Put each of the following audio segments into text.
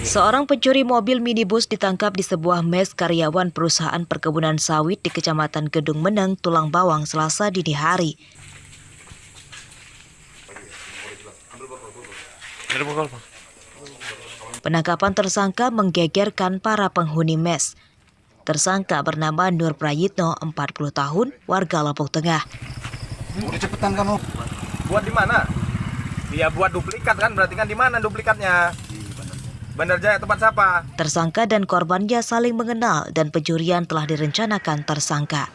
Seorang pencuri mobil minibus ditangkap di sebuah mes karyawan perusahaan perkebunan sawit di Kecamatan Gedung Meneng, Tulang Bawang, Selasa dini hari. Penangkapan tersangka menggegerkan para penghuni mes. Tersangka bernama Nur Prayitno, 40 tahun, warga Lampung Tengah. Udah cepetan kamu. Buat di mana? Dia buat duplikat kan, berarti kan di mana duplikatnya? Bandar Jaya tempat siapa? Tersangka dan korbannya saling mengenal dan pencurian telah direncanakan tersangka.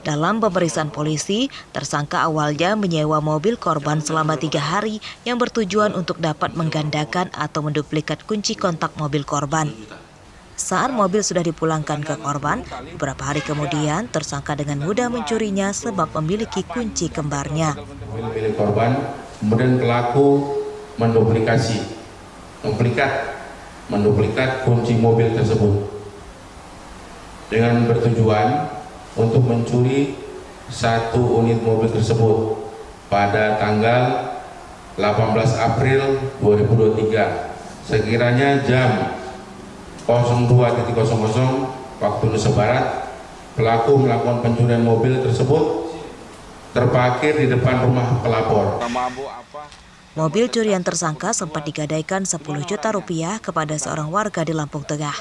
Dalam pemeriksaan polisi, tersangka awalnya menyewa mobil korban selama 3 hari yang bertujuan untuk dapat menggandakan atau menduplikat kunci kontak mobil korban. Saat mobil sudah dipulangkan ke korban, beberapa hari kemudian tersangka dengan mudah mencurinya sebab memiliki kunci kembarnya. Milik korban, kemudian pelaku menduplikat kunci mobil tersebut dengan bertujuan untuk mencuri 1 unit mobil tersebut pada tanggal 18 April 2023 sekiranya jam 02.00 waktu Indonesia Barat. Pelaku melakukan pencurian mobil tersebut terparkir di depan rumah pelapor. Mobil curian tersangka sempat digadaikan 10 juta rupiah kepada seorang warga di Lampung Tengah.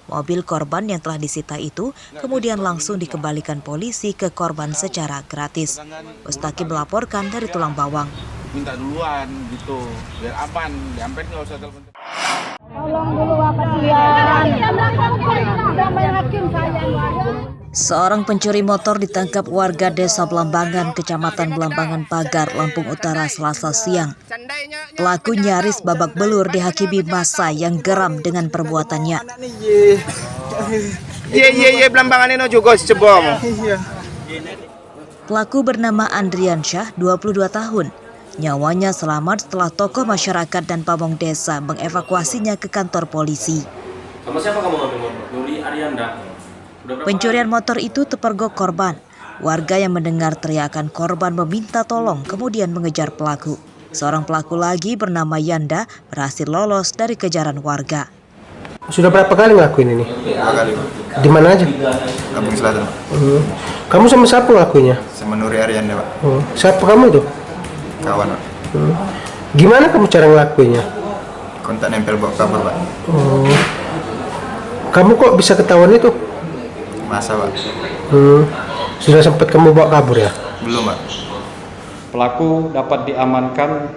Mobil korban yang telah disita itu kemudian langsung dikembalikan polisi ke korban secara gratis. Mustaqim melaporkan dari Tulang Bawang. Minta duluan gitu, biar aman. Diampet nggak usah telepon. Tolong dulu apa dia? Seorang pencuri motor ditangkap warga Desa Belambangan, Kecamatan Belambangan Pagar, Lampung Utara, Selasa siang. Pelaku nyaris babak belur dihakimi massa yang geram dengan perbuatannya. Belambangan ini juga cebong. Pelaku bernama Andrian Syah, 22 tahun. Nyawanya selamat setelah tokoh masyarakat dan pamong desa mengevakuasinya ke kantor polisi. Sama siapa kamu ngambil motor? Nuri Arianda. Pencurian motor itu terpergok korban. Warga yang mendengar teriakan korban meminta tolong kemudian mengejar pelaku. Seorang pelaku lagi bernama Yanda berhasil lolos dari kejaran warga. Sudah berapa kali ngelakuin ini? 2 kali. Di mana aja? Lampung Selatan. Kamu sama siapa ngelakuinnya? Sama Nuri Arianda, Pak. Siapa kamu itu? Kawan, Pak. Gimana kamu cara ngelakuinnya? Kontak nempel bawa kabur, Pak. Kamu kok bisa ketahuan itu? Masa, Pak? Sudah sempat kamu bawa kabur ya? Belum, Pak. Pelaku dapat diamankan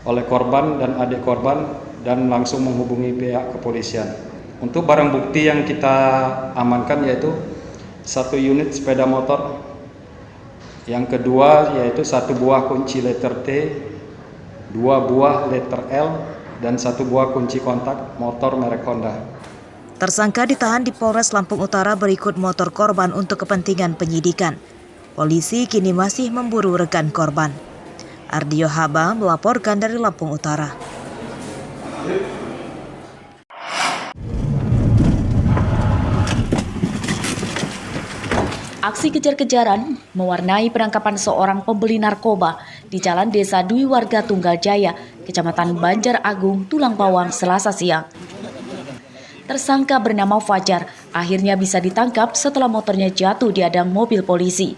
oleh korban dan adik korban dan langsung menghubungi pihak kepolisian. Untuk barang bukti yang kita amankan yaitu 1 unit sepeda motor, yang kedua yaitu 1 buah kunci letter T, 2 buah letter L, dan 1 buah kunci kontak motor merek Honda. Tersangka ditahan di Polres Lampung Utara berikut motor korban untuk kepentingan penyidikan. Polisi kini masih memburu rekan korban. Ardio Haba melaporkan dari Lampung Utara. Aksi kejar-kejaran mewarnai penangkapan seorang pembeli narkoba di Jalan Desa Dwi Warga Tunggal Jaya, Kecamatan Banjar Agung, Tulang Bawang, Selasa siang. Tersangka bernama Fajar akhirnya bisa ditangkap setelah motornya jatuh di adang mobil polisi.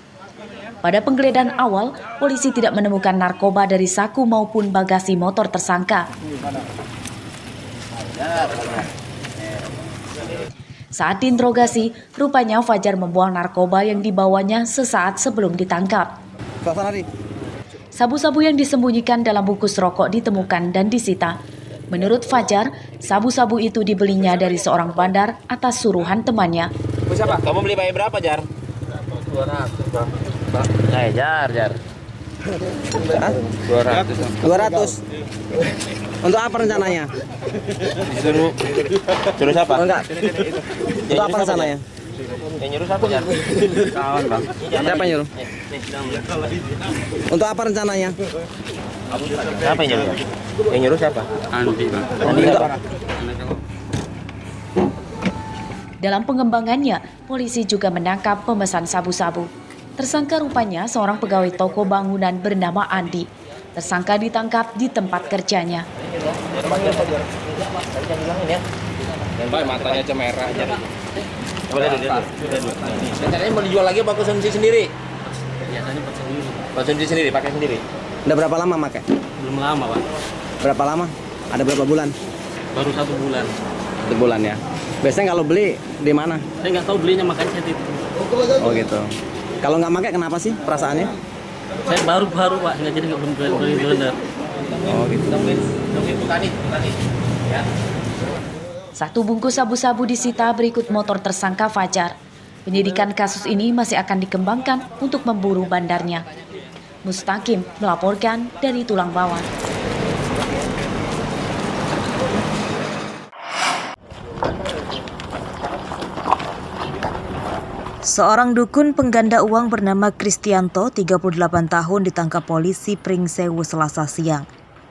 Pada penggeledahan awal, polisi tidak menemukan narkoba dari saku maupun bagasi motor tersangka. Saat diinterogasi, rupanya Fajar membuang narkoba yang dibawanya sesaat sebelum ditangkap. Sabu-sabu yang disembunyikan dalam bungkus rokok ditemukan dan disita. Menurut Fajar, sabu-sabu itu dibelinya dari seorang bandar atas suruhan temannya. Kamu beli bayi berapa, Jar? 200, Bang. Jar. 200. Untuk apa rencananya? Suruh siapa? Enggak. Untuk apa rencananya? Yang nyuruh siapa, Jar? Kawan, Bang. Siapa yang nyuruh? Untuk apa rencananya? Siapa yang nyuruh? Yang nyuruh siapa? Andi, Bang. Dalam pengembangannya, polisi juga menangkap pemesan sabu-sabu. Tersangka rupanya seorang pegawai toko bangunan bernama Andi. Tersangka ditangkap di tempat kerjanya. Mbak, matanya aja merah aja. Coba lihat. Rencananya mau dijual lagi apa konsumsi sendiri? Biasanya konsumsi sendiri, pakai sendiri. Udah berapa lama pakai? Belum lama, Pak. Berapa lama? Ada berapa bulan? Baru 1 bulan. 1 bulan ya. Biasanya kalau beli di mana? Saya nggak tahu belinya, makanya saya titip. Oh gitu. Kalau nggak pakai kenapa sih perasaannya? Saya baru Pak, nggak jadi nggak belum beli bener. Oh gitu. Ya. 1 bungkus sabu-sabu disita, berikut motor tersangka Fajar. Penyidikan kasus ini masih akan dikembangkan untuk memburu bandarnya. Mustaqim melaporkan dari Tulang Bawang. Seorang dukun pengganda uang bernama Kristianto, 38 tahun, ditangkap polisi Pringsewu Selasa siang.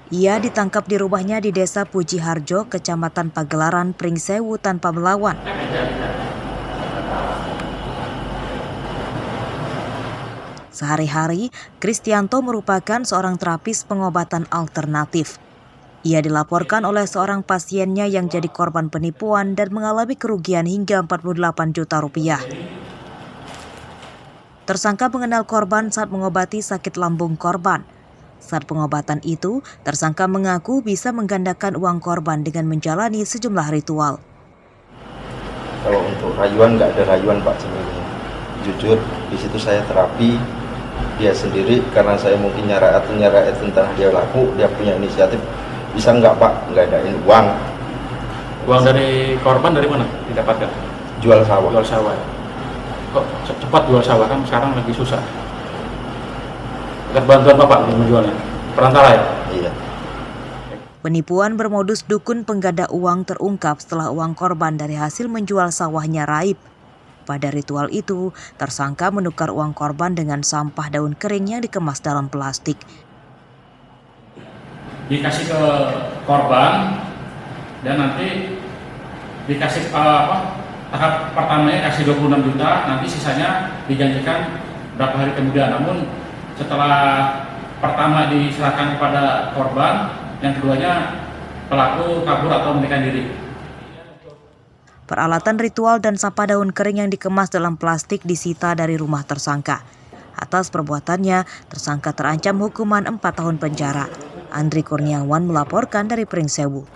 Ia ditangkap di rumahnya di Desa Puji Harjo, Kecamatan Pagelaran, Pringsewu tanpa melawan. Sehari-hari, Kristianto merupakan seorang terapis pengobatan alternatif. Ia dilaporkan oleh seorang pasiennya yang jadi korban penipuan dan mengalami kerugian hingga 48 juta rupiah. Tersangka mengenal korban saat mengobati sakit lambung korban. Saat pengobatan itu, tersangka mengaku bisa menggandakan uang korban dengan menjalani sejumlah ritual. Kalau untuk rayuan nggak ada rayuan Pak sebenarnya. Jujur di situ saya terapi dia sendiri karena saya mungkin nyara tentang dia laku, dia punya inisiatif. Bisa nggak Pak nggadain uang? Uang dari korban dari mana didapatkan? Jual sawah. Jual sawah. Kok cepat jual sawah, kan sekarang lagi susah. Bantuan Bapak menjualnya, perantara ya? Iya. Penipuan bermodus dukun pengganda uang terungkap setelah uang korban dari hasil menjual sawahnya raib. Pada ritual itu, tersangka menukar uang korban dengan sampah daun kering yang dikemas dalam plastik. Dikasih ke korban dan nanti dikasih tahap pertamanya kasih 26 juta, nanti sisanya dijanjikan berapa hari kemudian. Namun setelah pertama diserahkan kepada korban, yang keduanya pelaku kabur atau melarikan diri. Peralatan ritual dan sampah daun kering yang dikemas dalam plastik disita dari rumah tersangka. Atas perbuatannya, tersangka terancam hukuman 4 tahun penjara. Andri Kurniawan melaporkan dari Pringsewu.